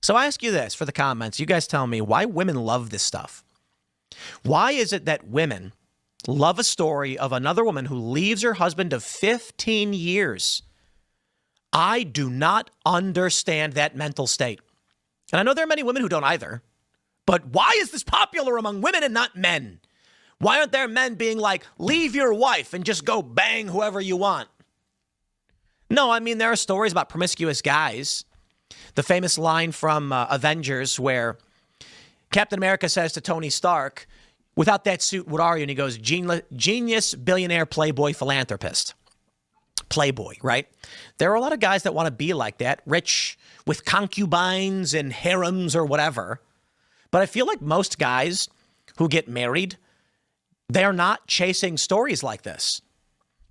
So I ask you this for the comments. You guys tell me why women love this stuff. Why is it that women love a story of another woman who leaves her husband of 15 years? I do not understand that mental state. And I know there are many women who don't either. But why is this popular among women and not men? Why aren't there men being like, leave your wife and just go bang whoever you want? No, I mean, there are stories about promiscuous guys. The famous line from Avengers where Captain America says to Tony Stark, without that suit, what are you? And he goes, genius, billionaire, playboy, philanthropist. Playboy, right? There are a lot of guys that want to be like that, rich with concubines and harems or whatever. But I feel like most guys who get married, they're not chasing stories like this.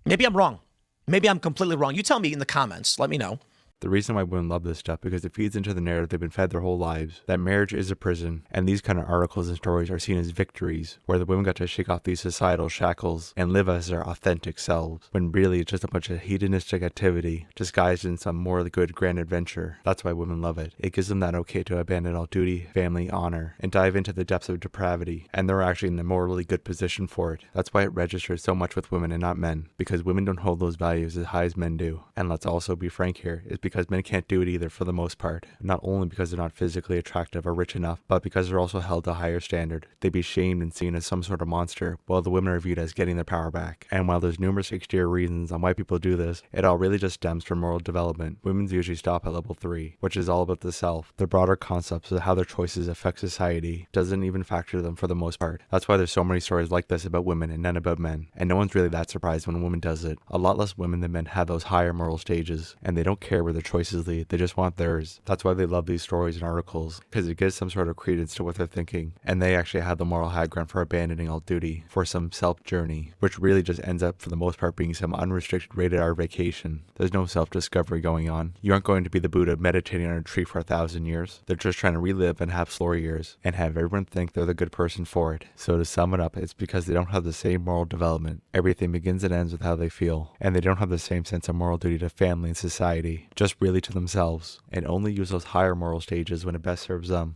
Maybe I'm wrong. Maybe I'm completely wrong. You tell me in the comments. Let me know. The reason why women love this stuff because it feeds into the narrative they've been fed their whole lives, that marriage is a prison, and these kind of articles and stories are seen as victories, where the women got to shake off these societal shackles and live as their authentic selves, when really it's just a bunch of hedonistic activity, disguised in some morally good grand adventure. That's why women love it. It gives them that okay to abandon all duty, family, honor, and dive into the depths of depravity, and they're actually in a morally good position for it. That's why it registers so much with women and not men, because women don't hold those values as high as men do. And let's also be frank here, it's because men can't do it either for the most part. Not only because they're not physically attractive or rich enough, but because they're also held to a higher standard. They'd be shamed and seen as some sort of monster, while the women are viewed as getting their power back. And while there's numerous exterior reasons on why people do this, it all really just stems from moral development. Women's usually stop at level 3, which is all about the self. The broader concepts of how their choices affect society doesn't even factor them for the most part. That's why there's so many stories like this about women and none about men. And no one's really that surprised when a woman does it. A lot less women than men have those higher moral stages, and they don't care where their choices lead. They just want theirs. That's why they love these stories and articles, because it gives some sort of credence to what they're thinking, and they actually have the moral high ground for abandoning all duty for some self-journey, which really just ends up for the most part being some unrestricted rated R vacation. There's no self-discovery going on. You aren't going to be the Buddha meditating on a tree for 1,000 years. They're just trying to relive and have slower years, and have everyone think they're the good person for it. So to sum it up, it's because they don't have the same moral development. Everything begins and ends with how they feel, and they don't have the same sense of moral duty to family and society, just really to themselves, and only use those higher moral stages when it best serves them.